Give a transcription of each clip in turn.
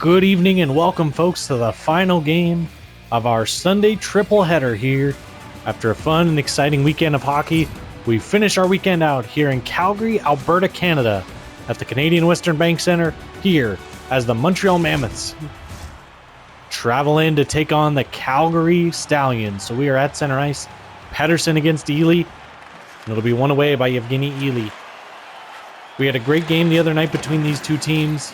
Good evening and welcome, folks, to the final game of our Sunday triple header here. After a fun and exciting weekend of hockey, we finish our weekend out here in Calgary, Alberta, Canada, at the Canadian Western Bank Centre, here as the Montreal Mammoths travel in to take on the Calgary Stallions. So we are at center ice. Pettersson against Ely, and it'll be one away by Evgeny Ely. We had a great game the other night between these two teams,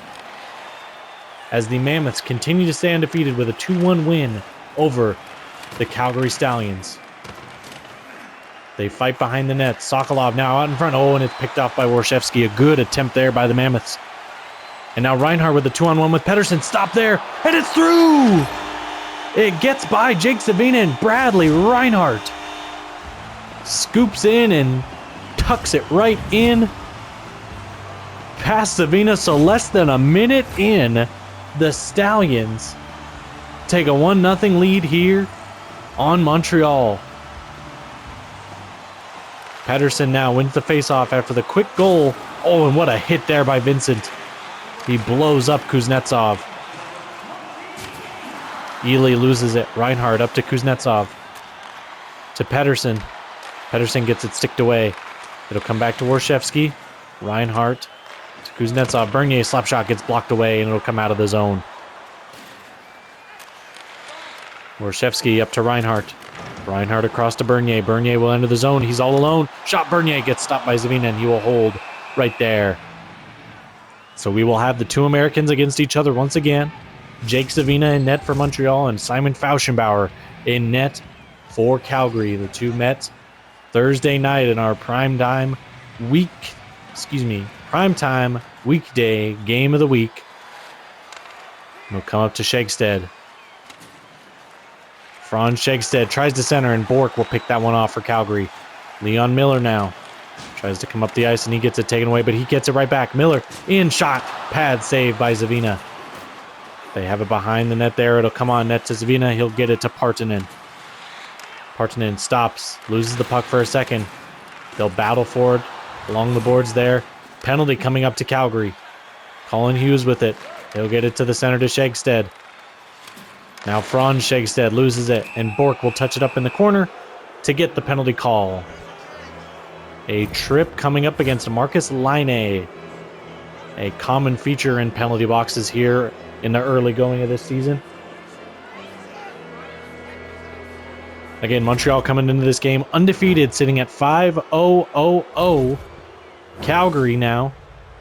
as the Mammoths continue to stay undefeated with a 2-1 win over the Calgary Stallions. They fight behind the net. Sokolov now out in front. Oh, and it's picked off by Warshevsky. A good attempt there by the Mammoths. And now Reinhardt with the 2-on-1 with Pettersson. Stop there, and it's through! It gets by Jake Savina, and Bradley Reinhardt scoops in and tucks it right in past Savina. So less than a minute in, the Stallions take a 1-0 lead here on Montreal. Pettersson now wins the faceoff after the quick goal. Oh, and what a hit there by Vincent. He blows up Kuznetsov. Ely loses it. Reinhardt up to Kuznetsov. To Pettersson. Pettersson gets it sticked away. It'll come back to Warshevsky. Reinhardt to Kuznetsov. Bernier slap shot gets blocked away, and it'll come out of the zone. Warshevsky up to Reinhardt. Reinhardt across to Bernier. Bernier will enter the zone. He's all alone. Shot. Bernier gets stopped by Zavina, and he will hold right there. So we will have the two Americans against each other once again. Jake Savina in net for Montreal and Simon Fauschenbauer in net for Calgary. The two met Thursday night in our primetime weekday game of the week. We'll come up to Shagstead. Franz Shagstead tries to center, and Bork will pick that one off for Calgary. Leon Miller now tries to come up the ice, and he gets it taken away, but he gets it right back. Miller in shot. Pad saved by Zavina. They have it behind the net there. It'll come on net to Zavina. He'll get it to Partanen. Partanen stops, loses the puck for a second. They'll battle for it along the boards there. Penalty coming up to Calgary. Colin Hughes with it. He'll get it to the center to Shagstead. Now Franz Shagstead loses it, and Bork will touch it up in the corner to get the penalty call. A trip coming up against Marcus Laine. A common feature in penalty boxes here in the early going of this season. Again, Montreal coming into this game undefeated, sitting at 5-0-0-0. Calgary now,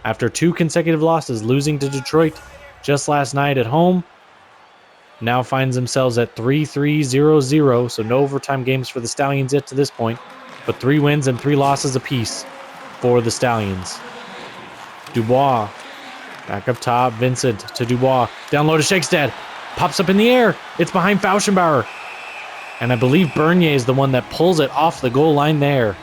after two consecutive losses, losing to Detroit just last night at home, now finds themselves at 3-3-0-0, so no overtime games for the Stallions yet to this point, but 3 wins and 3 losses apiece for the Stallions. Dubois, back up top, Vincent to Dubois, down low to Shagstead, pops up in the air, it's behind Fauschenbauer, and I believe Bernier is the one that pulls it off the goal line there.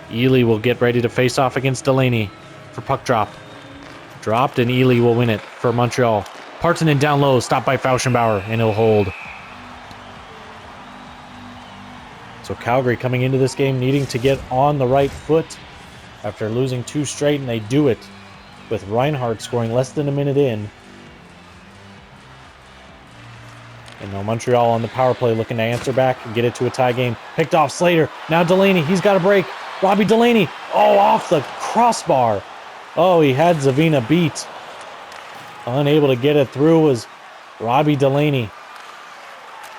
Ely will get ready to face off against Delaney for puck drop. Dropped, and Ely will win it for Montreal. Partanen down low, stopped by Fauschenbauer, and he'll hold. So Calgary coming into this game needing to get on the right foot after losing 2 straight, and they do it with Reinhardt scoring less than a minute in. And now Montreal on the power play looking to answer back and get it to a tie game. Picked off Slater. Now Delaney, he's got a break. Robbie Delaney, oh, off the crossbar. Oh, he had Zavina beat. Unable to get it through was Robbie Delaney.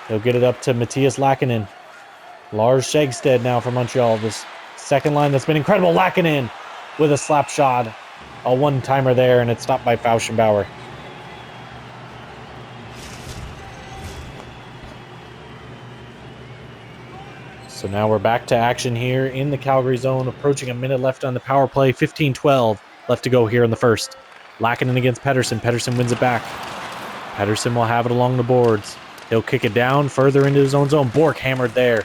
He'll get it up to Matthias Laakkonen. Lars Shagstead now for Montreal. This second line that's been incredible. Laakkonen with a slap shot. A one-timer there, and it's stopped by Fauschenbauer. So now we're back to action here in the Calgary zone, approaching a minute left on the power play. 15-12 left to go here in the first. Laakkonen against Pettersson. Pettersson wins it back. Pettersson will have it along the boards. He'll kick it down further into his own zone. Bork hammered there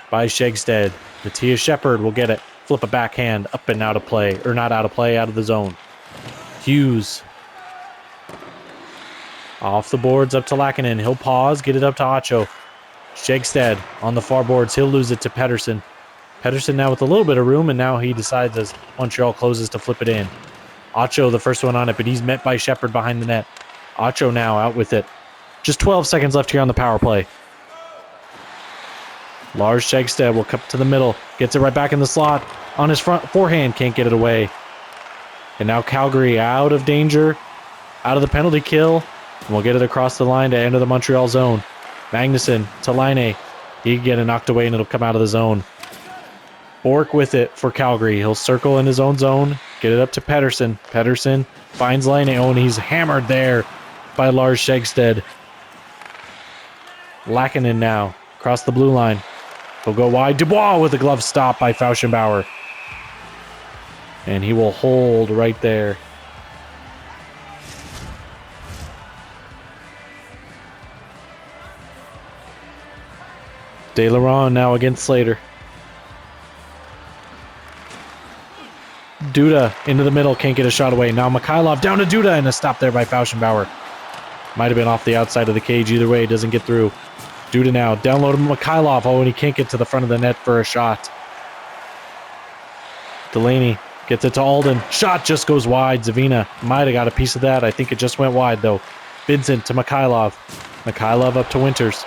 by Shagstead. Matthias Shepard will get it. Flip a backhand up and out of play. Or not out of play, out of the zone. Hughes. Off the boards up to Laakkonen. He'll pause, get it up to Acho. Shagstead on the far boards. He'll lose it to Pettersson. Pedersen now with a little bit of room, and now he decides as Montreal closes to flip it in. Acho the first one on it, but he's met by Shepard behind the net. Acho now out with it. Just 12 seconds left here on the power play. Lars Shegstad will come to the middle. Gets it right back in the slot. On his front forehand, can't get it away. And now Calgary out of danger. Out of the penalty kill. And we'll get it across the line to enter the Montreal zone. Magnuson to Laine. He can get it knocked away and it'll come out of the zone. Bork with it for Calgary. He'll circle in his own zone. Get it up to Pedersen. Pedersen finds Laine. Oh, and he's hammered there by Lars Shegstad. Lackinen now across the blue line. He'll go wide. Dubois with a glove stop by Fauschenbauer. And he will hold right there. De Laurent now against Slater. Duda into the middle, can't get a shot away. Now Mikhailov down to Duda, and a stop there by Fauschenbauer. Might have been off the outside of the cage. Either way, doesn't get through. Duda now download Mikhailov. Oh, and he can't get to the front of the net for a shot. Delaney gets it to Alden. Shot just goes wide. Zavina might have got a piece of that. I think it just went wide, though. Vincent to Mikhailov. Mikhailov up to Winters.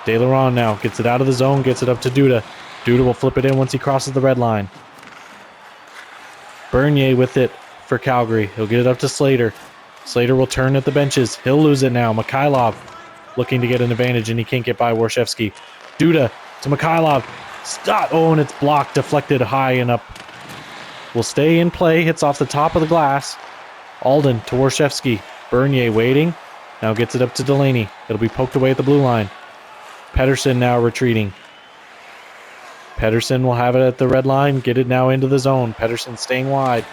De Laurent now gets it out of the zone, gets it up to Duda. Duda will flip it in once he crosses the red line. Bernier with it for Calgary. He'll get it up to Slater. Slater will turn at the benches. He'll lose it now. Mikhailov looking to get an advantage, and he can't get by Warshevsky. Duda to Mikhailov. Stop! Oh, and it's blocked, deflected high and up. Will stay in play. Hits off the top of the glass. Alden to Warshevsky. Bernier waiting. Now gets it up to Delaney. It'll be poked away at the blue line. Pedersen now retreating. Pedersen will have it at the red line. Get it now into the zone. Pedersen staying wide.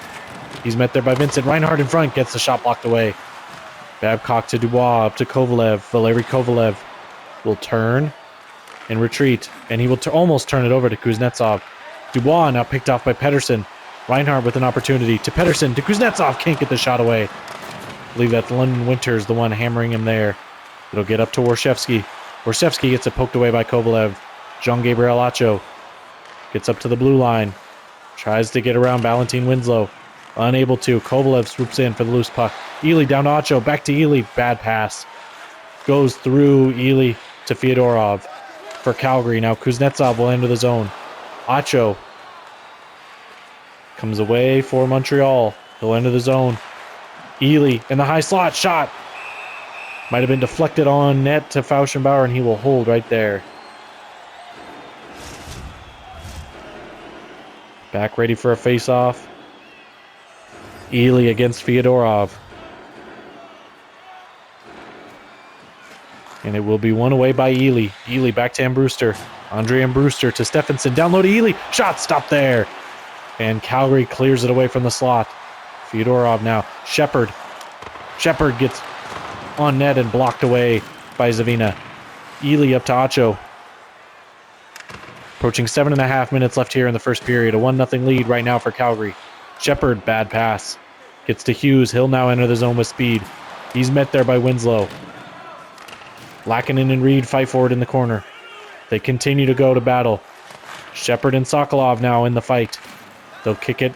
He's met there by Vincent. Reinhardt in front. Gets the shot blocked away. Babcock to Dubois. Up to Kovalev. Valeri Kovalev will turn and retreat. And he will almost turn it over to Kuznetsov. Dubois now picked off by Pedersen. Reinhardt with an opportunity. To Pedersen. To Kuznetsov. Can't get the shot away. I believe that's London Winters, the one hammering him there. It'll get up to Warshevsky. Warshevsky gets it poked away by Kovalev. Jean-Gabriel Acho gets up to the blue line. Tries to get around Valentin Winslow. Unable to. Kovalev swoops in for the loose puck. Ely down to Acho. Back to Ely. Bad pass. Goes through Ely to Fyodorov for Calgary. Now Kuznetsov will enter the zone. Acho comes away for Montreal. He'll enter the zone. Ely in the high slot. Shot. Might have been deflected on net to Fauschenbauer, and he will hold right there. Back ready for a face-off. Ely against Fyodorov. And it will be won away by Ely. Ely back to Brewster. Andre Brewster to Stephenson. Down low to Ely. Shot stopped there. And Calgary clears it away from the slot. Fyodorov now. Shepard. Shepard gets on net and blocked away by Zavina. Ely up to Acho. Approaching 7.5 minutes left here in the first period. A 1-0 lead right now for Calgary. Shepard, bad pass. Gets to Hughes. He'll now enter the zone with speed. He's met there by Winslow. Lackinen and Reed fight forward in the corner. They continue to go to battle. Shepard and Sokolov now in the fight. They'll kick it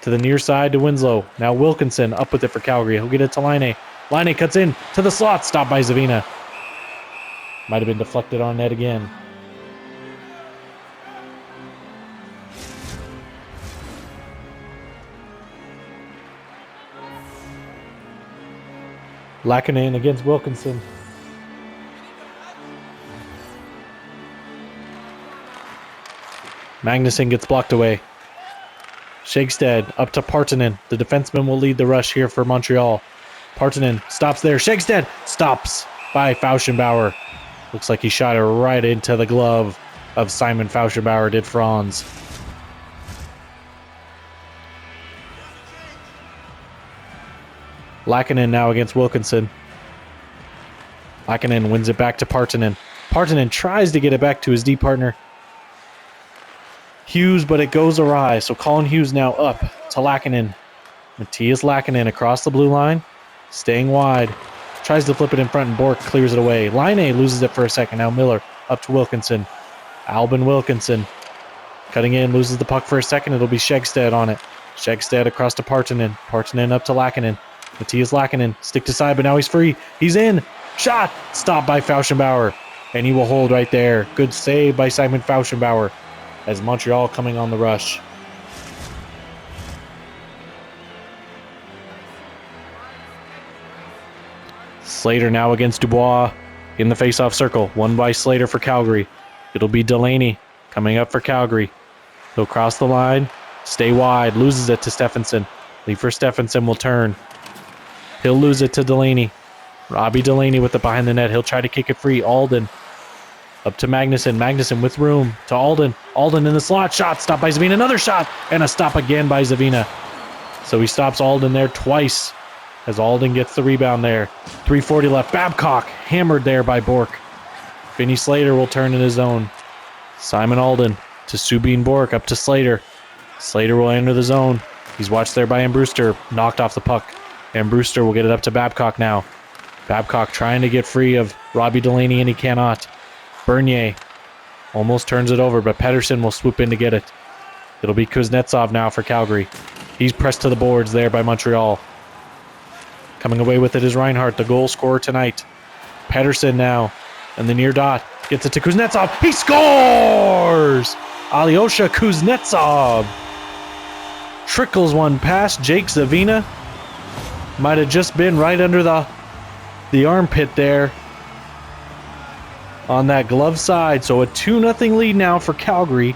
to the near side to Winslow. Now Wilkinson up with it for Calgary. He'll get it to Laine. Laine cuts in to the slot. Stopped by Zavina. Might have been deflected on net again. Lackinen against Wilkinson. Magnuson gets blocked away. Shegstad up to Partanen. The defenseman will lead the rush here for Montreal. Partanen stops there. Shegstad stops by Fauschenbauer. Looks like he shot it right into the glove of Simon Fauschenbauer, did Franz. Lackinen now against Wilkinson. Lackinen wins it back to Partanen. Partanen tries to get it back to his D partner, Hughes, but it goes awry. So Colin Hughes now up to Lackinen. Matthias Lackinen across the blue line, staying wide. Tries to flip it in front, and Bork clears it away. Laine loses it for a second. Now Miller up to Wilkinson. Albin Wilkinson Cutting in, loses the puck for a second. It'll be Shegstead on it. Shegstead across to Partanen. Partanen up to Lackinen. Matthias Lackinen, stick to side, but now he's free. He's in. Shot! Stopped by Fauschenbauer. And he will hold right there. Good save by Simon Fauschenbauer as Montreal coming on the rush. Slater now against Dubois in the faceoff circle. One by Slater for Calgary. It'll be Delaney coming up for Calgary. He'll cross the line, stay wide, loses it to Stephenson. Leave for Stephenson will turn. He'll lose it to Delaney. Robbie Delaney with it behind the net. He'll try to kick it free. Alden up to Magnuson. Magnuson with room to Alden. Alden in the slot. Shot stopped by Zavina. Another shot and a stop again by Zavina. So he stops Alden there twice as Alden gets the rebound there. 3:40 left. Babcock hammered there by Bork. Vinny Slater will turn in his own. Simon Alden to Subin Bork up to Slater. Slater will enter the zone. He's watched there by Brewster. Knocked off the puck. And Brewster will get it up to Babcock now. Babcock trying to get free of Robbie Delaney, and he cannot. Bernier almost turns it over, but Pedersen will swoop in to get it. It'll be Kuznetsov now for Calgary. He's pressed to the boards there by Montreal. Coming away with it is Reinhardt, the goal scorer tonight. Pedersen now, and the near dot. Gets it to Kuznetsov. He scores! Alyosha Kuznetsov trickles one past Jake Zavina. Might have just been right under the armpit there on that glove side. So a 2-0 lead now for Calgary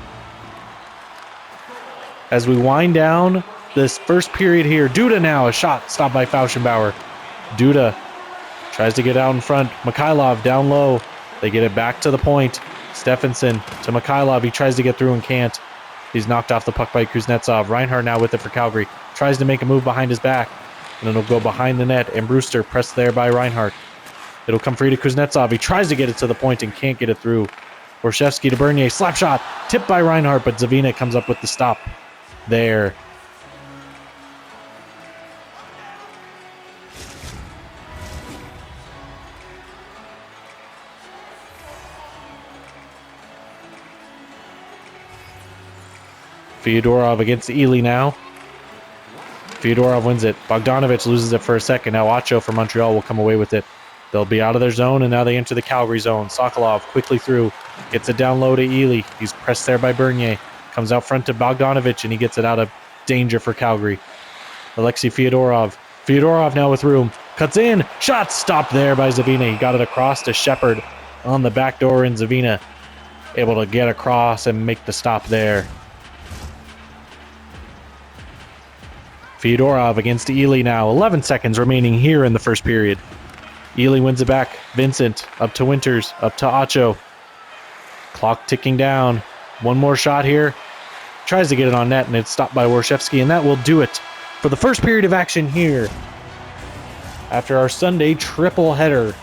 as we wind down this first period here. Duda now, a shot stopped by Fauschenbauer. Duda tries to get out in front. Mikhailov down low. They get it back to the point. Stephenson to Mikhailov. He tries to get through and can't. He's knocked off the puck by Kuznetsov. Reinhardt now with it for Calgary. Tries to make a move behind his back. And it'll go behind the net. And Brewster pressed there by Reinhardt. It'll come free to Kuznetsov. He tries to get it to the point and can't get it through. Borshevsky to Bernier. Slap shot. Tipped by Reinhardt, but Zavina comes up with the stop there. Fyodorov against Ely now. Fyodorov wins it. Bogdanovich loses it for a second. Now Acho for Montreal will come away with it. They'll be out of their zone, and now they enter the Calgary zone. Sokolov quickly through. Gets it down low to Ely. He's pressed there by Bernier. Comes out front to Bogdanovich, and he gets it out of danger for Calgary. Alexei Fyodorov. Fyodorov now with room. Cuts in. Shot stopped there by Zavina. He got it across to Shepard on the back door, and Zavina able to get across and make the stop there. Fyodorov against Ely now. 11 seconds remaining here in the first period. Ely wins it back. Vincent up to Winters. Up to Acho. Clock ticking down. One more shot here. Tries to get it on net, and it's stopped by Warshevsky, and that will do it for the first period of action here. After our Sunday triple header,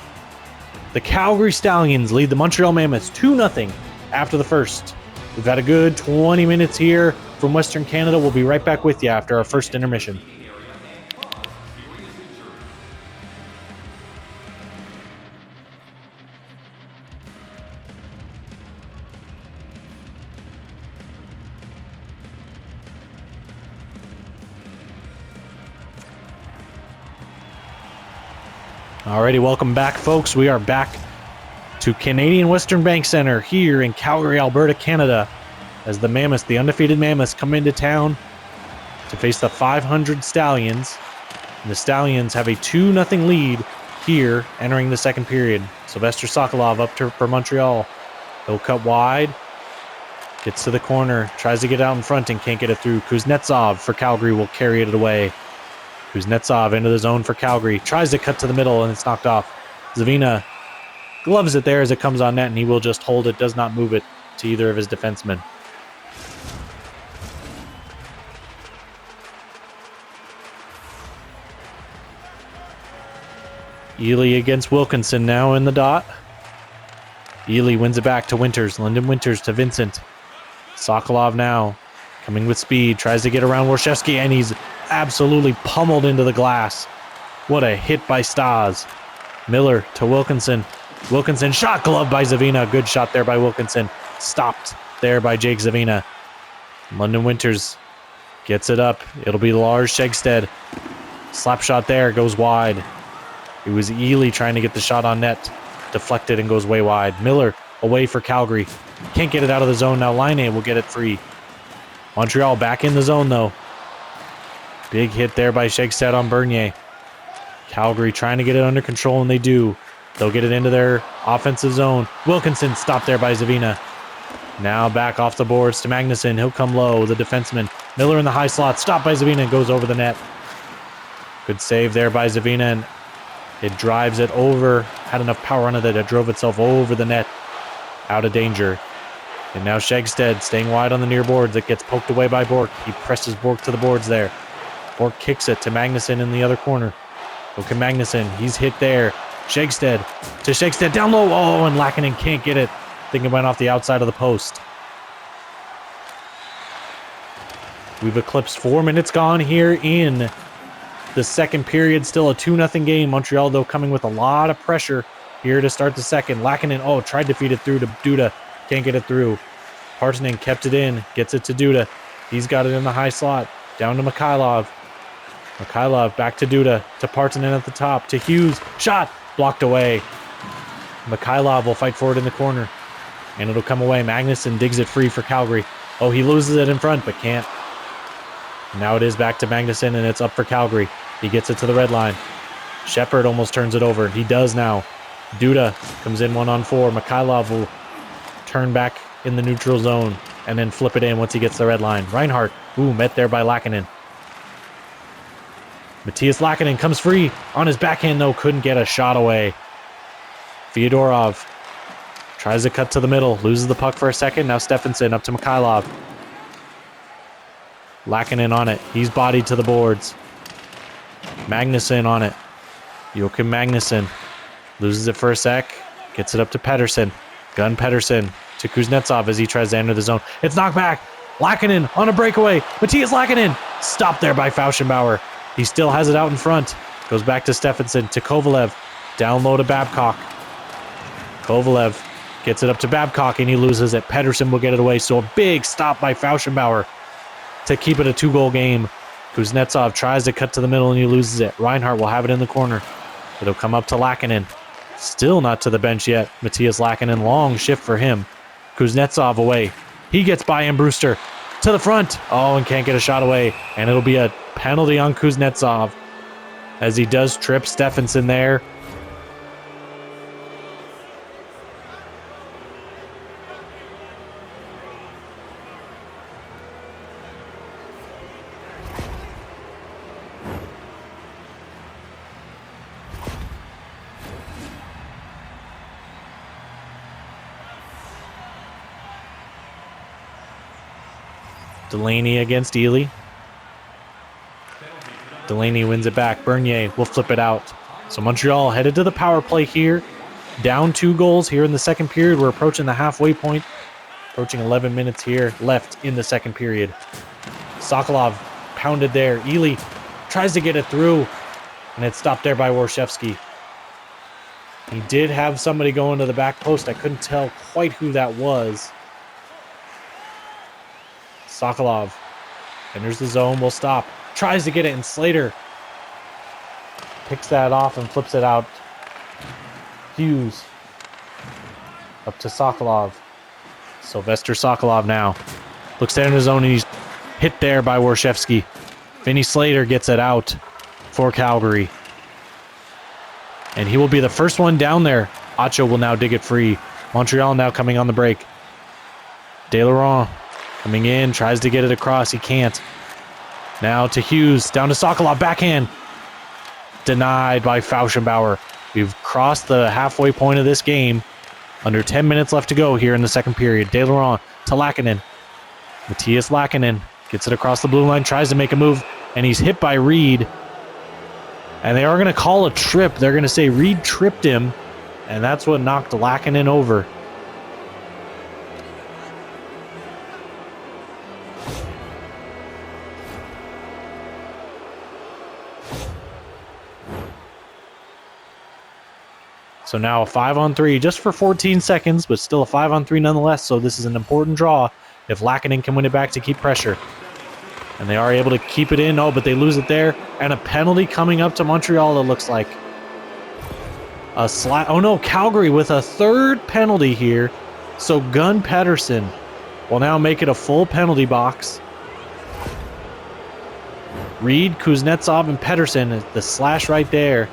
the Calgary Stallions lead the Montreal Mammoths 2-0 after the first. We've had a good 20 minutes here from Western Canada. We'll be right back with you after our first intermission. Alrighty, welcome back, folks. We are back to Canadian Western Bank Center here in Calgary, Alberta, Canada, as the Mammoths, the undefeated Mammoths, come into town to face the 500 Stallions. And the Stallions have a 2-0 lead here entering the second period. Sylvester Sokolov up for Montreal. He'll cut wide, gets to the corner, tries to get out in front and can't get it through. Kuznetsov for Calgary will carry it away. Kuznetsov into the zone for Calgary. Tries to cut to the middle, and it's knocked off. Zavina gloves it there as it comes on net, and he will just hold it, does not move it to either of his defensemen. Ely against Wilkinson now in the dot. Ely wins it back to Winters. Lyndon Winters to Vincent. Sokolov now coming with speed. Tries to get around Warshevsky, and he's absolutely pummeled into the glass. What a hit by Stas. Miller to Wilkinson. Wilkinson shot, glove by Zavina. Good shot there by Wilkinson. Stopped there by Jake Zavina. London Winters gets it up. It'll be Lars Shegstead. Slap shot there, goes wide. It was Ely trying to get the shot on net. Deflected and goes way wide. Miller away for Calgary. Can't get it out of the zone. Now Laine will get it free. Montreal back in the zone though. Big hit there by Shegstead on Bernier. Calgary trying to get it under control, and they do. They'll get it into their offensive zone. Wilkinson stopped there by Zavina. Now back off the boards to Magnuson. He'll come low, the defenseman. Miller in the high slot. Stopped by Zavina and goes over the net. Good save there by Zavina, and it drives it over. Had enough power on it that it drove itself over the net. Out of danger. And now Shegstead staying wide on the near boards. It gets poked away by Bork. He presses Bork to the boards there. Bork kicks it to Magnuson in the other corner. Okay, Magnuson. He's hit there. Shegstead to Shegstead. Down low. Oh, and Lackinen can't get it. I think it went off the outside of the post. We've eclipsed 4 minutes gone here in the second period. Still a 2-0 game. Montreal, though, coming with a lot of pressure here to start the second. Lackinen, tried to feed it through to Duda. Can't get it through. Partanen kept it in. Gets it to Duda. He's got it in the high slot. Down to Mikhailov. Mikhailov back to Duda. To Partanen at the top. To Hughes. Shot. Blocked away. Mikhailov will fight for it in the corner. And it'll come away. Magnuson digs it free for Calgary. Oh, he loses it in front, but can't. Now it is back to Magnuson, and it's up for Calgary. He gets it to the red line. Shepard almost turns it over. He does now. Duda comes in 1-on-4. Mikhailov will turn back in the neutral zone and then flip it in once he gets the red line. Reinhardt, met there by Lackinen. Matthias Lackinen comes free on his backhand, though. Couldn't get a shot away. Fyodorov tries to cut to the middle. Loses the puck for a second. Now Stephenson up to Mikhailov. Lackinen on it. He's bodied to the boards. Magnuson on it. Joachim Magnuson loses it for a sec. Gets it up to Pettersson. Gun Pettersson to Kuznetsov as he tries to enter the zone. It's knocked back. Lackinen on a breakaway. Matthias Lackinen stopped there by Fauschenbauer. He still has it out in front. Goes back to Stephenson to Kovalev. Down low to Babcock. Kovalev gets it up to Babcock and he loses it. Pettersson will get it away. So a big stop by Fauschenbauer to keep it a 2-goal game. Kuznetsov tries to cut to the middle and he loses it. Reinhardt will have it in the corner. It'll come up to Lackinen. Still not to the bench yet. Matthias Lackinen, long shift for him. Kuznetsov away. He gets by him, Brewster. To the front. And can't get a shot away. And it'll be a penalty on Kuznetsov as he does trip Stephenson there. Delaney against Ely. Delaney wins it back. Bernier will flip it out. So Montreal headed to the power play here. Down 2 goals here in the second period. We're approaching the halfway point. Approaching 11 minutes here left in the second period. Sokolov pounded there. Ely tries to get it through. And it's stopped there by Warshevsky. He did have somebody going to the back post. I couldn't tell quite who that was. Sokolov enters the zone, will stop. Tries to get it, and Slater picks that off and flips it out. Hughes up to Sokolov. Sylvester Sokolov now. Looks down in his zone, and he's hit there by Warshevsky. Vinny Slater gets it out for Calgary. And he will be the first one down there. Acho will now dig it free. Montreal now coming on the break. De Laurent coming in, tries to get it across. He can't. Now to Hughes, down to Sokolov, backhand. Denied by Fauschenbauer. We've crossed the halfway point of this game. Under 10 minutes left to go here in the second period. De Laurent to Lackinen. Matthias Lackinen gets it across the blue line, tries to make a move, and he's hit by Reed. And they are going to call a trip. They're going to say Reed tripped him, and that's what knocked Lackinen over. So now a 5-on-3 just for 14 seconds, but still a 5-on-3 nonetheless. So this is an important draw if Lackinen can win it back to keep pressure. And they are able to keep it in. Oh, but they lose it there. And a penalty coming up to Montreal, it looks like. Oh no, Calgary with a third penalty here. So Gunn Pedersen will now make it a full penalty box. Reed, Kuznetsov, and Pedersen, the slash right there.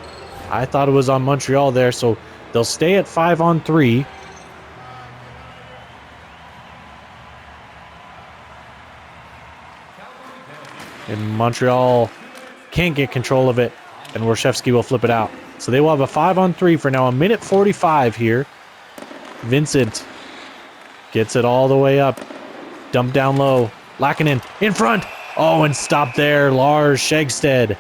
I thought it was on Montreal there, so they'll stay at 5-on-3. And Montreal can't get control of it, and Warshevsky will flip it out. So they will have a 5-on-3 for now, a minute 45 here. Vincent gets it all the way up. Dump down low. Lackinen in front. Oh, and stop there. Lars Schegstead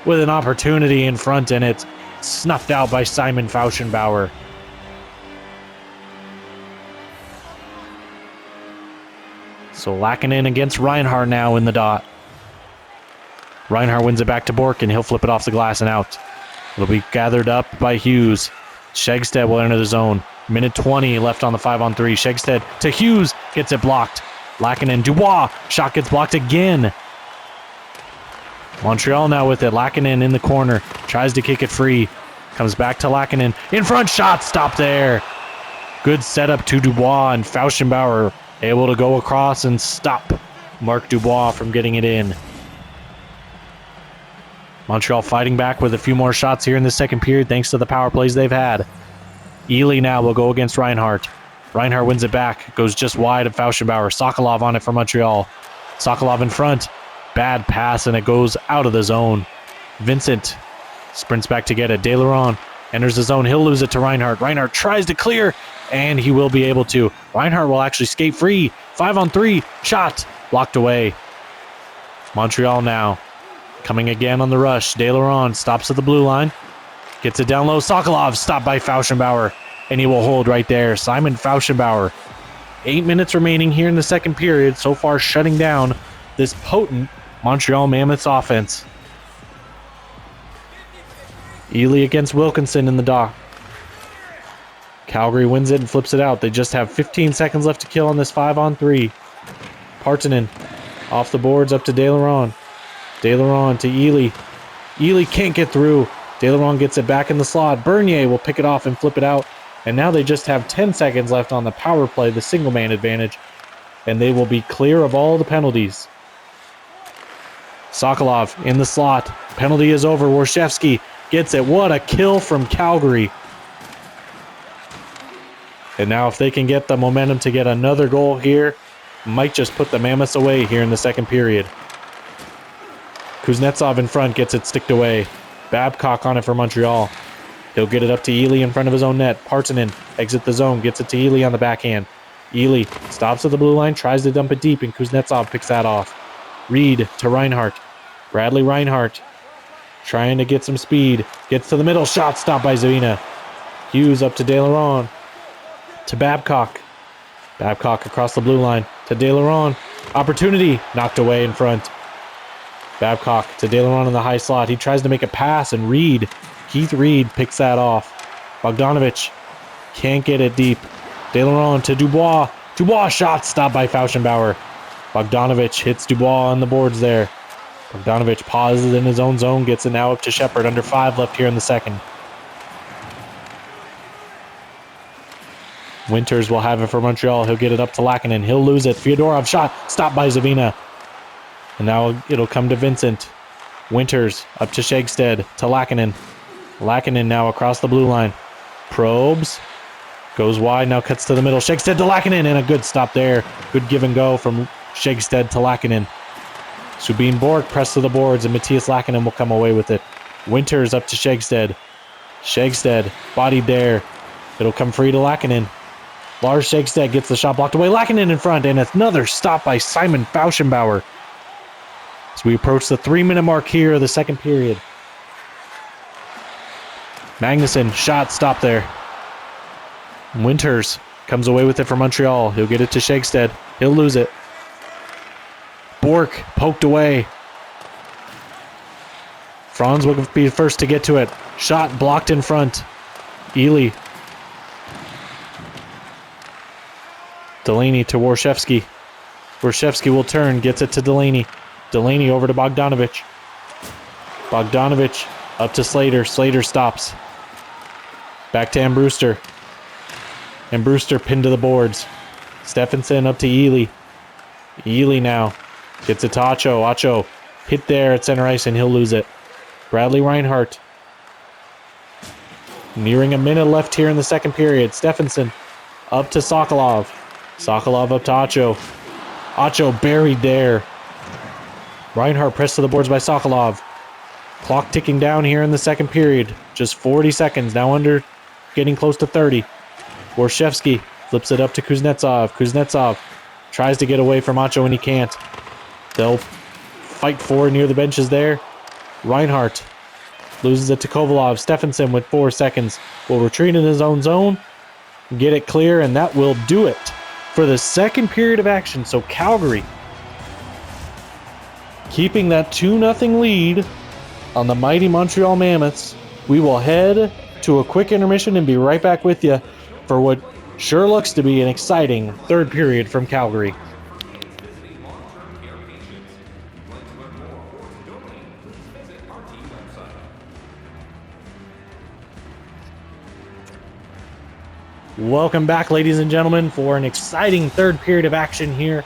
with an opportunity in front, and it's snuffed out by Simon Fauschenbauer. So Lackinen against Reinhardt now in the dot. Reinhardt wins it back to Bork, and he'll flip it off the glass and out. It'll be gathered up by Hughes. Schegstead will enter the zone. Minute 20 left on the 5-on-3. Schegstead to Hughes. Gets it blocked. Lackinen, Dubois. Shot gets blocked again. Montreal now with it. Lackinen in the corner. Tries to kick it free. Comes back to Lackinen. In front shot. Stop there. Good setup to Dubois, and Fauschenbauer able to go across and stop Marc Dubois from getting it in. Montreal fighting back with a few more shots here in the second period thanks to the power plays they've had. Ely now will go against Reinhardt. Reinhardt wins it back. Goes just wide of Fauschenbauer. Sokolov on it for Montreal. Sokolov in front. Bad pass, and it goes out of the zone. Vincent sprints back to get it. De Laurent enters the zone. He'll lose it to Reinhardt. Reinhardt tries to clear, and he will be able to. Reinhardt will actually skate free. 5-on-3. Shot. Blocked away. Montreal now coming again on the rush. De Laurent stops at the blue line. Gets it down low. Sokolov stopped by Fauschenbauer, and he will hold right there. Simon Fauschenbauer. 8 minutes remaining here in the second period. So far shutting down this potent Montreal Mammoths offense. Ely against Wilkinson in the dock. Calgary wins it and flips it out. They just have 15 seconds left to kill on this 5-on-3. Partanen off the boards up to De Laurent. De Laurent to Ely. Ely can't get through. De Laurent gets it back in the slot. Bernier will pick it off and flip it out. And now they just have 10 seconds left on the power play, the single man advantage. And they will be clear of all the penalties. Sokolov in the slot. Penalty is over. Warshevsky gets it. What a kill from Calgary. And now if they can get the momentum to get another goal here, might just put the Mammoths away here in the second period. Kuznetsov in front gets it sticked away. Babcock on it for Montreal. He'll get it up to Ely in front of his own net. Partanen exit the zone, gets it to Ely on the backhand. Ely stops at the blue line, tries to dump it deep, and Kuznetsov picks that off. Reed to Reinhardt. Bradley Reinhardt trying to get some speed. Gets to the middle, shot stopped by Zavina. Hughes up to De Laurent. To Babcock. Babcock across the blue line to De Laurent. Opportunity knocked away in front. Babcock to De Laurent in the high slot. He tries to make a pass, and Keith Reed picks that off. Bogdanovich can't get it deep. De Laurent to Dubois. Dubois shot stopped by Fauschenbauer. Bogdanovich hits Dubois on the boards there. Bogdanovich pauses in his own zone, gets it now up to Shepard. Under 5 left here in the second. Winters will have it for Montreal. He'll get it up to Lackinen. He'll lose it. Fyodorov shot stopped by Zavina. And now it'll come to Vincent. Winters up to Schegstead to Lackinen. Lackinen now across the blue line. Probes. Goes wide, now cuts to the middle. Schegstead to Lackinen, and a good stop there. Good give and go from Schegstead to Lackinen. Subin Bork pressed to the boards, and Matthias Lackinen will come away with it. Winters up to Schegstead. Schegstead bodied there. It'll come free to Lackinen. Lars Schegstead gets the shot blocked away. Lackinen in front, and another stop by Simon Fauschenbauer. As we approach the 3-minute mark here of the second period. Magnuson, shot, stop there. Winters comes away with it for Montreal. He'll get it to Schegstead. He'll lose it. Bork poked away. Franz will be first to get to it. Shot blocked in front. Ely. Delaney to Warshevsky. Borshevsky will turn, gets it to Delaney. Delaney over to Bogdanovich. Bogdanovich up to Slater. Slater stops. Back to Brewster. And Brewster pinned to the boards. Stephenson up to Ely. Ely now gets it to Acho. Acho hit there at center ice and he'll lose it. Bradley Reinhardt. Nearing a minute left here in the second period. Stephenson up to Sokolov. Sokolov up to Acho. Acho buried there. Reinhardt pressed to the boards by Sokolov. Clock ticking down here in the second period. Just 40 seconds. Now under, getting close to 30. Borshevsky flips it up to Kuznetsov. Kuznetsov tries to get away from Acho and he can't. They'll fight forward near the benches there. Reinhardt loses it to Kovalov. Stephenson with 4 seconds will retreat in his own zone. Get it clear, and that will do it for the second period of action. So Calgary keeping that 2-0 lead on the mighty Montreal Mammoths. We will head to a quick intermission and be right back with you for what sure looks to be an exciting third period from Calgary. Welcome back, ladies and gentlemen, for an exciting third period of action here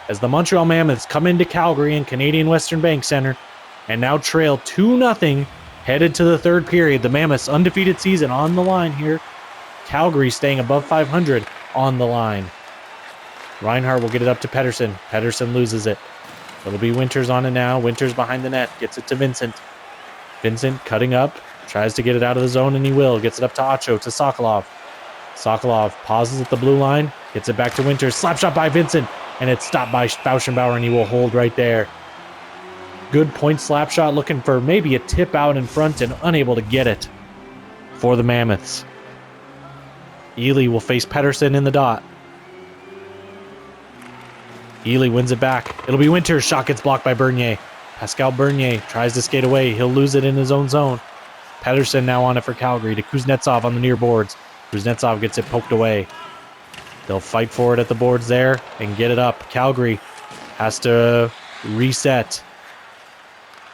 as the Montreal Mammoths come into Calgary and Canadian Western Bank Center and now trail 2-0 headed to the third period. The Mammoths' undefeated season on the line here. Calgary staying above 500 on the line. Reinhardt will get it up to Pettersson. Pettersson loses it. It'll be Winters on it now. Winters behind the net. Gets it to Vincent. Vincent cutting up. Tries to get it out of the zone, and he will. Gets it up to Acho, to Sokolov. Sokolov pauses at the blue line. Gets it back to Winters. Slap shot by Vincent. And it's stopped by Fauschenbauer, and he will hold right there. Good point slap shot, looking for maybe a tip out in front and unable to get it for the Mammoths. Ely will face Pettersson in the dot. Ely wins it back. It'll be Winters. Shot gets blocked by Bernier. Pascal Bernier tries to skate away. He'll lose it in his own zone. Pettersson now on it for Calgary to Kuznetsov on the near boards. Kuznetsov gets it poked away. They'll fight for it at the boards there and get it up. Calgary has to reset.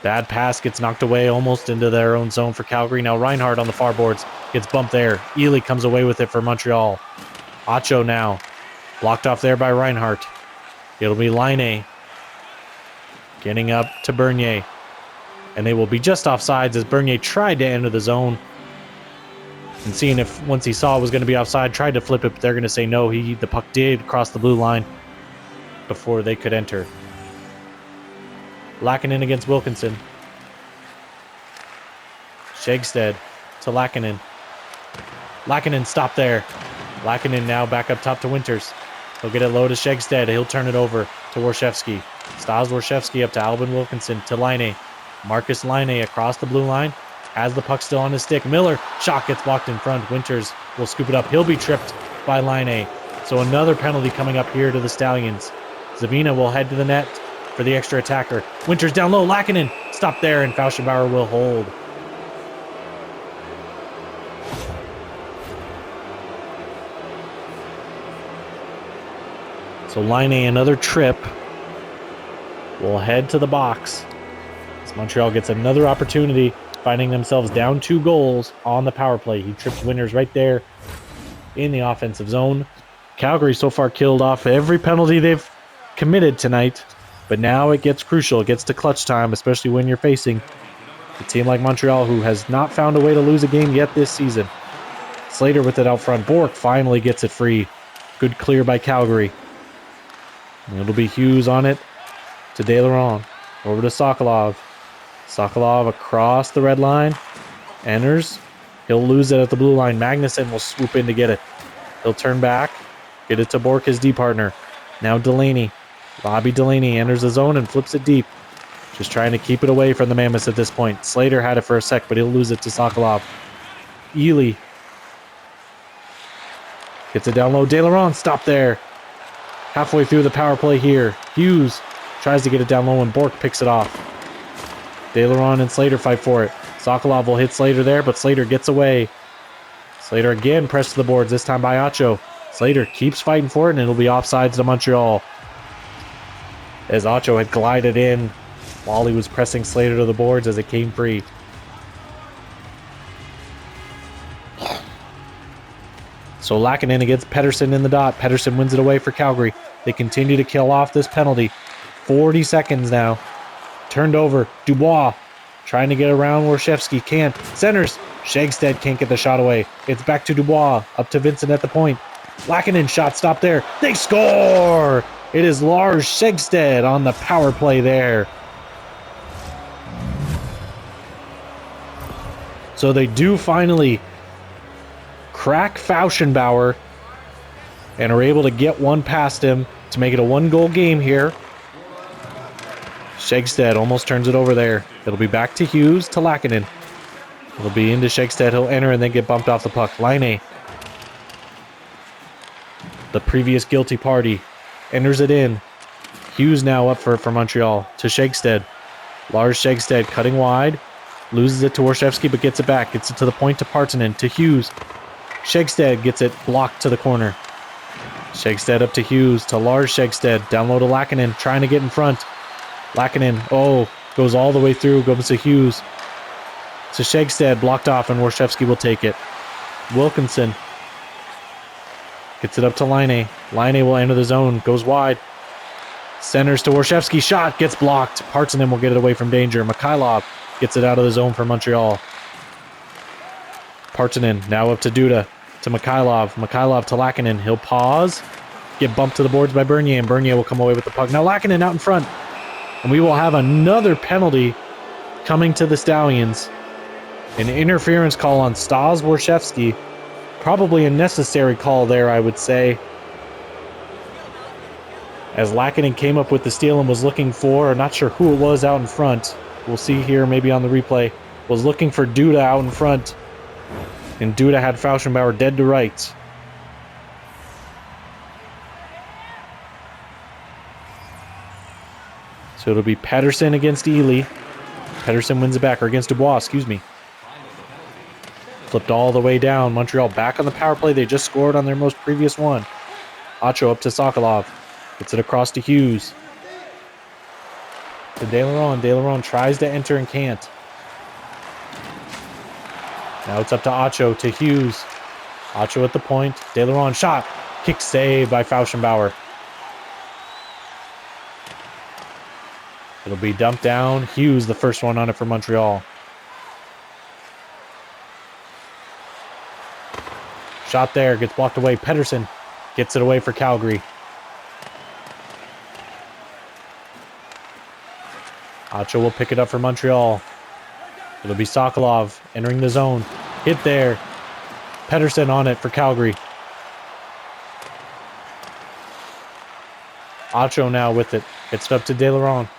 Bad pass gets knocked away almost into their own zone for Calgary. Now Reinhardt on the far boards gets bumped there. Ely comes away with it for Montreal. Acho now blocked off there by Reinhardt. It'll be Laine getting up to Bernier. And they will be just offsides as Bernier tried to enter the zone. And seeing if once he saw it was going to be offside, tried to flip it, but they're going to say no. The puck did cross the blue line before they could enter. Lackinen against Wilkinson. Shegstead to Lackinen. Lackinen stopped there. Lackinen now back up top to Winters. He'll get it low to Shegstead. He'll turn it over to Warshevsky. Stas Warshevsky up to Albin Wilkinson to Laine. Marcus Laine across the blue line. Has the puck still on his stick. Miller, shot gets blocked in front. Winters will scoop it up. He'll be tripped by Laine. So another penalty coming up here to the Stallions. Zavina will head to the net for the extra attacker. Winters down low. Lackinen stop there, and Fauschenbauer will hold. So Laine, another trip, will head to the box. As Montreal gets another opportunity, finding themselves down 2 goals on the power play. He trips Winters right there in the offensive zone. Calgary so far killed off every penalty they've committed tonight, but now it gets crucial. It gets to clutch time, especially when you're facing a team like Montreal, who has not found a way to lose a game yet this season. Slater with it out front. Bourque finally gets it free. Good clear by Calgary. And it'll be Hughes on it to De Laurent. Over to Sokolov. Sokolov across the red line. Enters. He'll lose it at the blue line. Magnuson will swoop in to get it. He'll turn back. Get it to Bourque, his D partner. Now Delaney. Bobby Delaney enters the zone and flips it deep. Just trying to keep it away from the Mammoths at this point. Slater had it for a sec, but he'll lose it to Sokolov. Ely gets it down low. De Laurent, stop there. Halfway through the power play here. Hughes tries to get it down low and Bourque picks it off. De Laurent and Slater fight for it. Sokolov will hit Slater there, but Slater gets away. Slater again pressed to the boards, this time by Acho. Slater keeps fighting for it, and it'll be offsides to Montreal. as Acho had glided in while he was pressing Slater to the boards as it came free. So Lackinen against Pettersson in the dot. Pettersson wins it away for Calgary. They continue to kill off this penalty. 40 seconds now. Turned over. Dubois trying to get around Warshevsky. Can't. Centers. Shagstead can't get the shot away. It's back to Dubois. Up to Vincent at the point. Lackinen shot stop there. They score! It is Lars Shagstead on the power play there. So they do finally crack Fauschenbauer and are able to get one past him to make it a 1-goal game here. Shagstead almost turns it over there. It'll be back to Hughes to Lackinen. It'll be into Shagstead. He'll enter and then get bumped off the puck. Laine, the previous guilty party, enters it in. Hughes now up for Montreal to Shagstead. Lars Shagstead cutting wide. Loses it to Warshevsky but gets it back. Gets it to the point to Partanen to Hughes. Shagstead gets it blocked to the corner. Shagstead up to Hughes to Lars Shagstead. Down low to Lackinen trying to get in front. Lackinen, goes all the way through. Goes to Hughes. To Shagstead, blocked off, and Warshevsky will take it. Wilkinson gets it up to Laine. Laine will enter the zone. Goes wide. Centers to Warshevsky. Shot gets blocked. Partanen will get it away from danger. Mikhailov gets it out of the zone for Montreal. Partanen now up to Duda. To Mikhailov. Mikhailov to Lackinen. He'll pause. Get bumped to the boards by Bernier, and Bernier will come away with the puck. Now Lackinen out in front. And we will have another penalty coming to the Stallions. An interference call on Stas Warshevsky. Probably a necessary call there, I would say. As Lackinen came up with the steal and was looking for, I'm not sure who it was out in front. We'll see here maybe on the replay. Was looking for Duda out in front. And Duda had Fauschenbauer dead to rights. So it'll be Pettersson against Ely. Pettersson wins it back, or against Dubois, excuse me. Flipped all the way down. Montreal back on the power play. They just scored on their most previous one. Acho up to Sokolov. Gets it across to Hughes. To De Laurent. De Laurent tries to enter and can't. Now it's up to Acho to Hughes. Acho at the point. De Laurent shot. Kick save by Fauschenbauer. It'll be dumped down. Hughes, the first one on it for Montreal. Shot there. Gets blocked away. Pettersson gets it away for Calgary. Acho will pick it up for Montreal. It'll be Sokolov entering the zone. Hit there. Pettersson on it for Calgary. Acho now with it. Gets it up to De Laurent.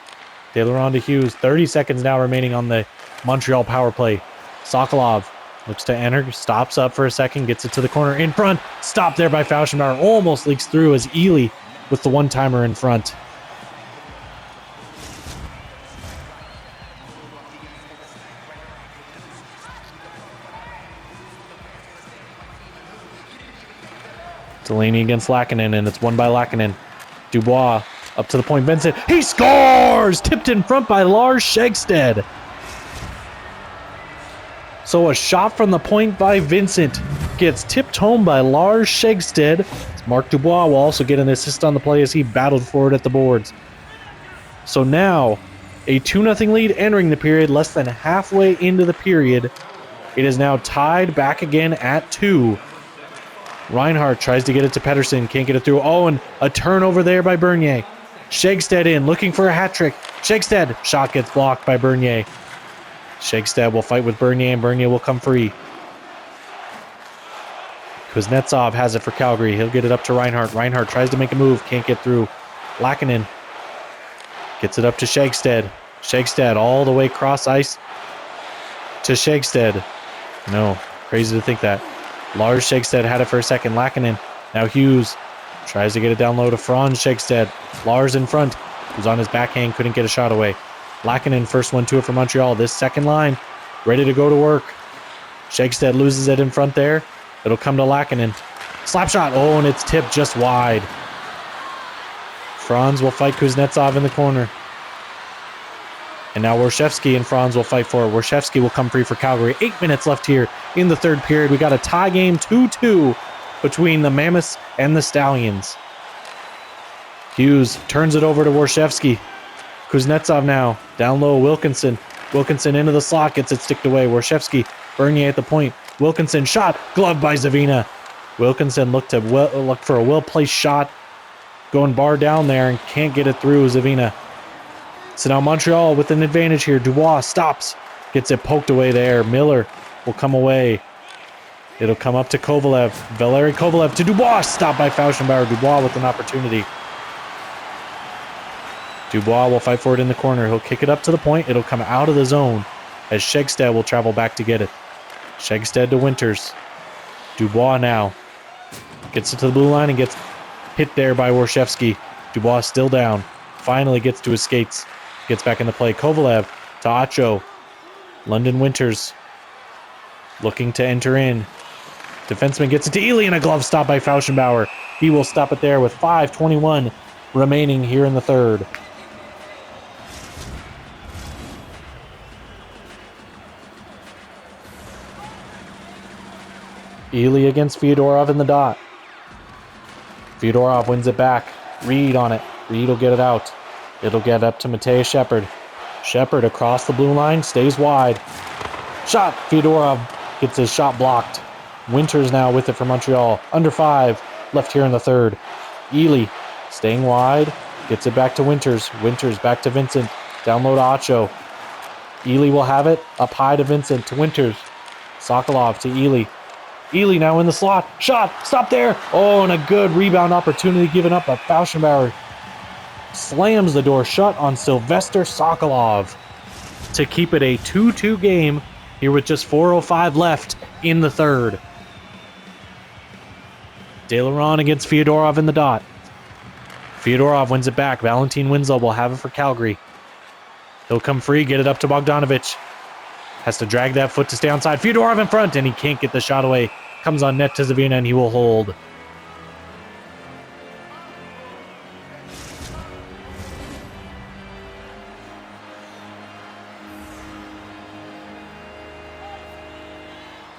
De Laurent to Hughes. 30 seconds now remaining on the Montreal power play. Sokolov looks to enter. Stops up for a second. Gets it to the corner. In front. Stopped there by Fauschenbauer. Almost leaks through as Ely with the one-timer in front. Delaney against Lackinen, and it's won by Lackinen. Dubois up to the point. Vincent, he scores! Tipped in front by Lars Shagstead. So a shot from the point by Vincent gets tipped home by Lars Shagstead. Mark Dubois will also get an assist on the play as he battled for it at the boards. So now, a 2-0 lead entering the period, less than halfway into the period. It is now tied back again at 2. Reinhardt tries to get it to Pettersson, can't get it through. Oh, and a turnover there by Bernier. Shagstead in, looking for a hat trick. Shagstead, shot gets blocked by Bernier. Shagstead will fight with Bernier, and Bernier will come free. Kuznetsov has it for Calgary. He'll get it up to Reinhardt. Reinhardt tries to make a move, can't get through. Lackinen gets it up to Shagstead. Shagstead all the way cross ice to Shagstead. No, crazy to think that. Lars Shagstead had it for a second. Lackinen. Now Hughes tries to get it down low to Franz Shagstead. Lars in front. Was on his backhand. Couldn't get a shot away. Lackinen first one to it for Montreal. This second line ready to go to work. Shagstead loses it in front there. It'll come to Lackinen. Slap shot. Oh, and it's tipped just wide. Franz will fight Kuznetsov in the corner. And now Warshevsky and Franz will fight for it. Warshevsky will come free for Calgary. 8 minutes left here in the third period. We got a tie game, 2-2 between the Mammoths and the Stallions. Hughes turns it over to Warshevsky. Kuznetsov now, down low, Wilkinson. Wilkinson into the slot, gets it sticked away. Warshevsky, Bernier at the point. Wilkinson shot, gloved by Zavina. Wilkinson look for a well-placed shot. Going bar down there and can't get it through Zavina. So now Montreal with an advantage here. Dubois stops, gets it poked away there. Miller will come away. It'll come up to Kovalev. Valeri Kovalev to Dubois, stopped by Fauschenbauer. Dubois with an opportunity. Dubois will fight for it in the corner. He'll kick it up to the point. It'll come out of the zone as Shegstead will travel back to get it. Shegstead to Winters. Dubois now gets it to the blue line and gets hit there by Warshevsky. Dubois still down. Finally gets to his skates. Gets back in the play. Kovalev to Acho. London Winters looking to enter in. Defenseman gets it to Ely and a glove stop by Fauschenbauer. He will stop it there with 5:21 remaining here in the third. Ely against Fyodorov in the dot. Fyodorov wins it back. Reed on it. Reed will get it out. It'll get up to Mateus Shepard. Shepard across the blue line, stays wide. Shot! Fyodorov gets his shot blocked. Winters now with it for Montreal. Under 5 left here in the third. Ely staying wide. Gets it back to Winters. Winters back to Vincent. Down low to Acho. Ely will have it. Up high to Vincent. To Winters. Sokolov to Ely. Ely now in the slot. Shot! Stop there! Oh, and a good rebound opportunity given up by Fauschenbauer. Slams the door shut on Sylvester Sokolov to keep it a 2-2 game here with just 4:05 left in the third. De Laurent against Fyodorov in the dot. Fyodorov wins it back. Valentin Winslow will have it for Calgary. He'll come free, get it up to Bogdanovich. Has to drag that foot to stay onside. Fyodorov in front, and he can't get the shot away. Comes on net to Zavina, and he will hold.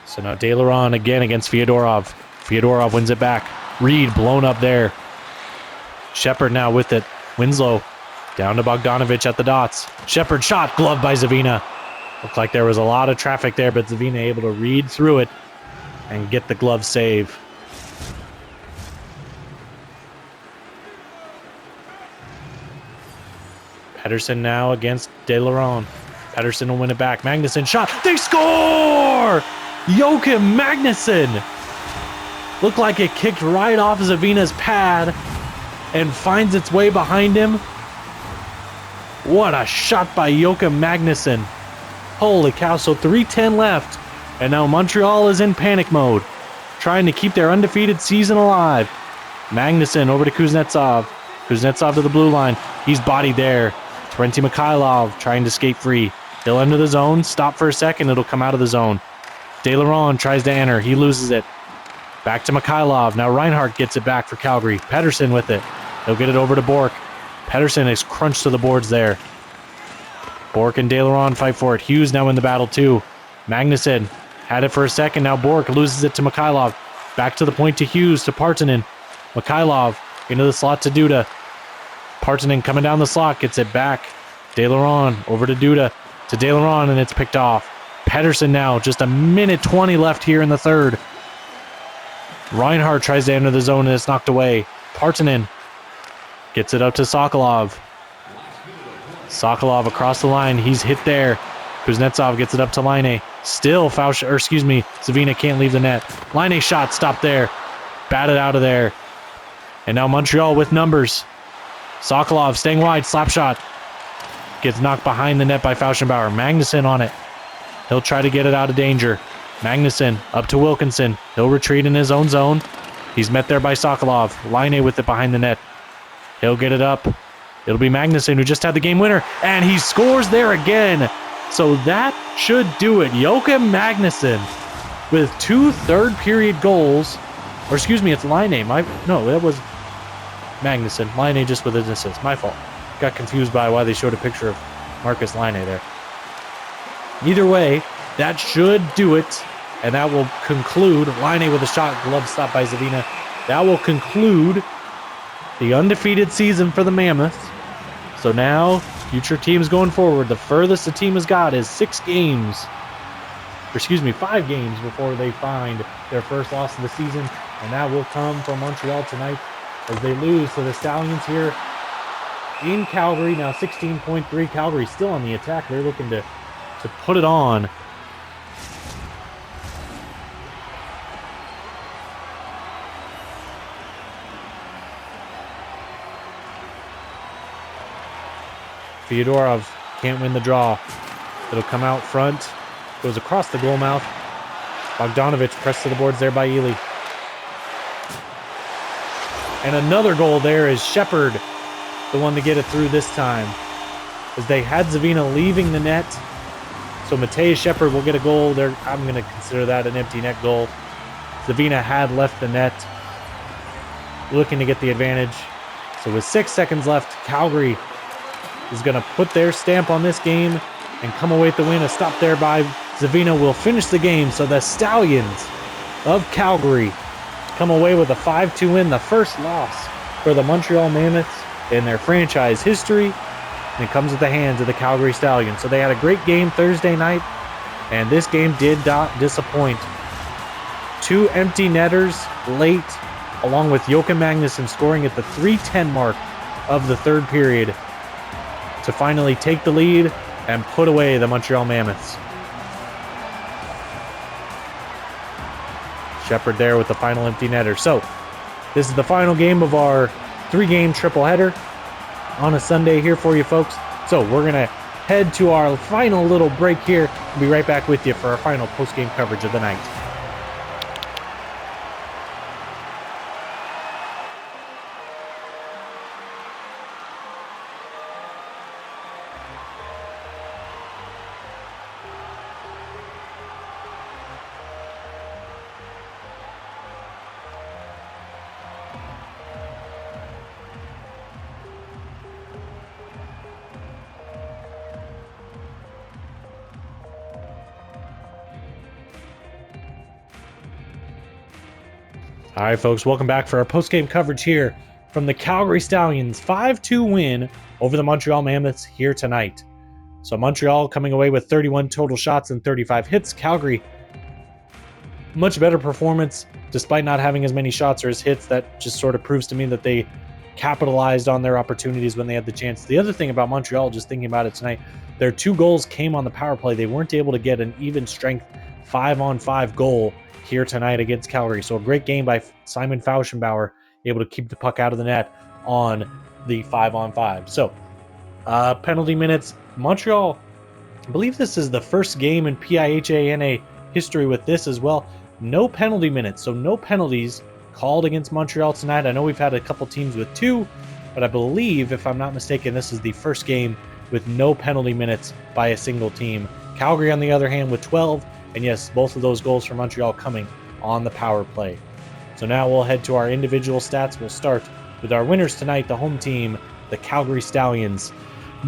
So now De Laurent again against Fyodorov. Fyodorov wins it back. Reed blown up there. Shepard now with it. Winslow down to Bogdanovich at the dots. Shepard shot, gloved by Zavina. Looked like there was a lot of traffic there, but Zavina able to read through it and get the glove save. Pedersen now against De Laurent. Pedersen will win it back. Magnuson shot. They score! Joachim Magnuson! Looked like it kicked right off Zavina's pad and finds its way behind him. What a shot by Joachim Magnuson. Holy cow, so 3:10 left. And now Montreal is in panic mode, trying to keep their undefeated season alive. Magnuson over to Kuznetsov. Kuznetsov to the blue line. He's bodied there. Terenti Mikhailov trying to skate free. He'll enter the zone, stop for a second, it'll come out of the zone. De Laurent tries to enter, he loses it. Back to Mikhailov, now Reinhardt gets it back for Calgary. Pedersen with it, he'll get it over to Bork. Pedersen is crunched to the boards there. Bork and De Laurent fight for it. Hughes now in the battle too. Magnuson had it for a second, now Bork loses it to Mikhailov. Back to the point to Hughes, to Partanen. Mikhailov into the slot to Duda. Partanen coming down the slot, gets it back. De Laurent over to Duda, to De Laurent, and it's picked off. Pedersen now, just 1:20 left here in the third. Reinhardt tries to enter the zone and it's knocked away. Partanen gets it up to Sokolov. Sokolov across the line, he's hit there. Kuznetsov gets it up to Laine. Still Zavina can't leave the net. Laine shot, stopped there. Batted out of there. And now Montreal with numbers. Sokolov staying wide, slap shot. Gets knocked behind the net by Fauschenbauer. Magnuson on it. He'll try to get it out of danger. Magnuson up to Wilkinson. He'll retreat in his own zone. He's met there by Sokolov. Laine with it behind the net. He'll get it up. It'll be Magnuson who just had the game winner. And he scores there again. So that should do it. Joachim Magnuson with 2 third-period goals. Or excuse me, it's Laine. Magnuson. Laine just with an assist. My fault. Got confused by why they showed a picture of Marcus Laine there. Either way, that should do it. And that will conclude. Laine with a shot. Glove stop by Zavina. That will conclude the undefeated season for the Mammoths. So now, future teams going forward, the furthest the team has got is 5 games before they find their first loss of the season. And that will come from Montreal tonight as they lose to the Stallions here in Calgary. Now 16.3. Calgary still on the attack. They're looking to put it on. Fyodorov can't win the draw. It'll come out front. Goes across the goal mouth. Bogdanovic pressed to the boards there by Ely. And another goal there is Shepard, the one to get it through this time. As they had Zavina leaving the net. So Mateus Shepard will get a goal there. I'm going to consider that an empty net goal. Zavina had left the net, looking to get the advantage. So with 6 seconds left, Calgary is going to put their stamp on this game and come away with the win. A stop there by Zavina will finish the game. So the Stallions of Calgary come away with a 5-2 win, the first loss for the Montreal Mammoths in their franchise history. And it comes at the hands of the Calgary Stallions. So they had a great game Thursday night, and this game did not disappoint. 2 empty netters late, along with Joachim Magnuson scoring at the 3:10 mark of the third period to finally take the lead and put away the Montreal Mammoths. Shepard there with the final empty netter. So this is the final game of our 3-game triple header on a Sunday here for you folks. So we're going to head to our final little break here. We'll be right back with you for our final post-game coverage of the night. All right, folks, welcome back for our post-game coverage here from the Calgary Stallions 5-2 win over the Montreal Mammoths here tonight. So Montreal coming away with 31 total shots and 35 hits. Calgary, much better performance despite not having as many shots or as hits. That just sort of proves to me that they capitalized on their opportunities when they had the chance. The other thing about Montreal, just thinking about it tonight, their 2 goals came on the power play. They weren't able to get an even strength 5-on-5 goal here tonight against Calgary. So a great game by Simon Fauschenbauer, able to keep the puck out of the net on the 5-on-5. So penalty minutes. Montreal, I believe this is the first game in PIHANA history with this as well. No penalty minutes, so no penalties called against Montreal tonight. I know we've had a couple teams with 2, but I believe, if I'm not mistaken, this is the first game with no penalty minutes by a single team. Calgary, on the other hand, with 12. And yes, both of those goals for Montreal coming on the power play. So now we'll head to our individual stats. We'll start with our winners tonight, the home team, the Calgary Stallions.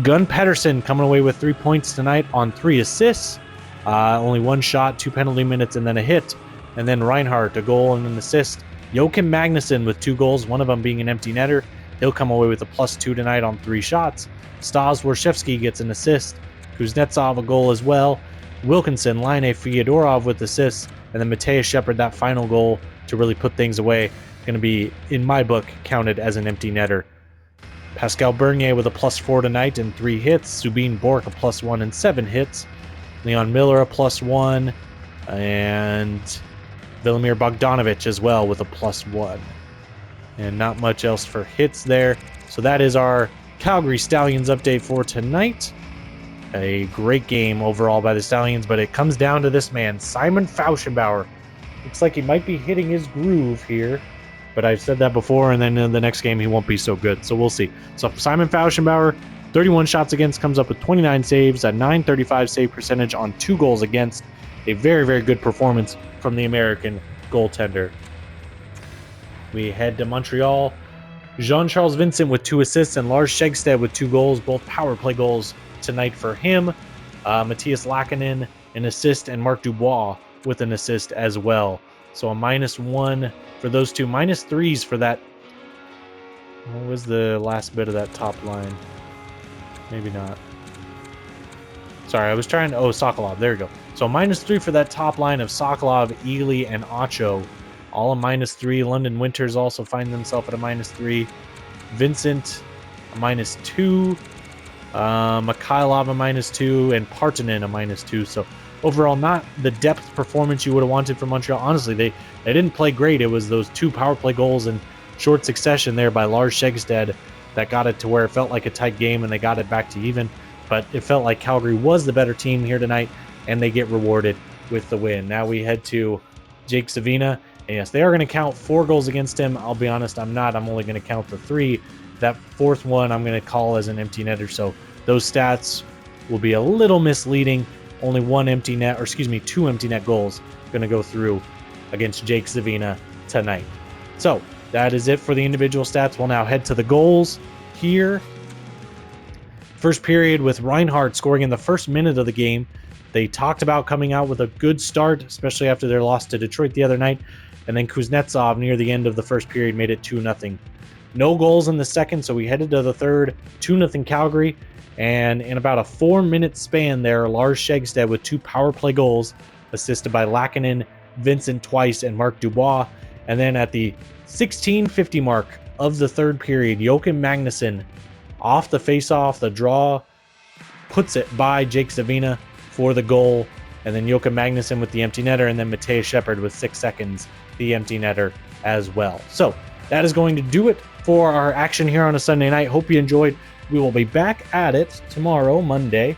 Gunn Pettersson coming away with 3 points tonight on 3 assists. Only 1 shot, 2 penalty minutes, and then a hit. And then Reinhardt, a goal and an assist. Joachim Magnuson with 2 goals, one of them being an empty netter. He'll come away with a +2 tonight on 3 shots. Stas Warshevsky gets an assist. Kuznetsov a goal as well. Wilkinson, Laine, Fyodorov with assists, and then Mateus Shepard, that final goal to really put things away. Going to be, in my book, counted as an empty netter. Pascal Bernier with a +4 tonight and 3 hits. Subin Bork a +1 and 7 hits. Leon Miller a +1. And Velimir Bogdanovic as well with a +1. And not much else for hits there. So that is our Calgary Stallions update for tonight. A great game overall by the Stallions, but it comes down to this man, Simon Fauschenbauer. Looks like he might be hitting his groove here, but I've said that before, and then in the next game he won't be so good, so we'll see. So Simon Fauschenbauer, 31 shots against, comes up with 29 saves, a .935 save percentage on 2 goals against. A very, very good performance from the American goaltender. We head to Montreal. Jean-Charles Vincent with 2 assists and Lars Schegstad with 2 goals, both power play goals tonight for him. Matthias Lackinen an assist, and Marc Dubois with an assist as well. So a -1 for those two. -3s for that. What was the last bit of that top line? Maybe not. Sorry, I was trying to... Oh, Sokolov. There we go. So -3 for that top line of Sokolov, Ely, and Acho. All a -3. London Winters also find themselves at a -3. Vincent, a -2. Mikhailov, a -2. And Partanen, a -2. So overall, not the depth performance you would have wanted from Montreal. Honestly, they didn't play great. It was those 2 power play goals in short succession there by Lars Schegstad that got it to where it felt like a tight game, and they got it back to even. But it felt like Calgary was the better team here tonight, and they get rewarded with the win. Now we head to Jake Savina. And yes, they are going to count 4 goals against him. I'll be honest, I'm not. I'm only going to count the 3. That 4th one I'm going to call as an empty netter. So those stats will be a little misleading. Only 2 empty net goals going to go through against Jake Savina tonight. So that is it for the individual stats. We'll now head to the goals here. First period with Reinhardt scoring in the first minute of the game. They talked about coming out with a good start, especially after their loss to Detroit the other night. And then Kuznetsov near the end of the first period made it 2-0. No goals in the second, so we headed to the third, 2-0 Calgary. And in about a 4-minute span there, Lars Schegstad with 2 power play goals, assisted by Lackinen, Vincent twice, and Marc Dubois. And then at the 16:50 mark of the third period, Joachim Magnuson, off the face-off, the draw, puts it by Jake Savina for the goal. And then Joachim Magnuson with the empty netter, and then Matej Shepard with 6 seconds, the empty netter as well. So that is going to do it for our action here on a Sunday night. Hope you enjoyed. We will be back at it tomorrow, Monday,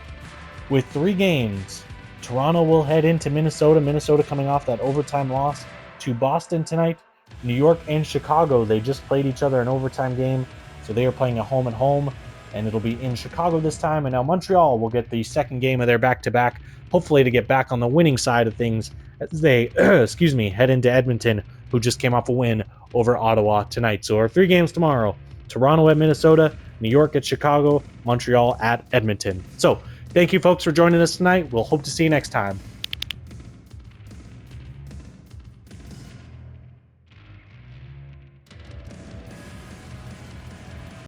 with 3 games. Toronto will head into Minnesota. Minnesota coming off that overtime loss to Boston tonight. New York and Chicago, they just played each other an overtime game, so they are playing a home and home, and it'll be in Chicago this time. And now Montreal will get the second game of their back-to-back, hopefully to get back on the winning side of things as they, head into Edmonton, who just came off a win over Ottawa tonight. So our 3 games tomorrow: Toronto at Minnesota, New York at Chicago, Montreal at Edmonton. So thank you folks for joining us tonight. We'll hope to see you next time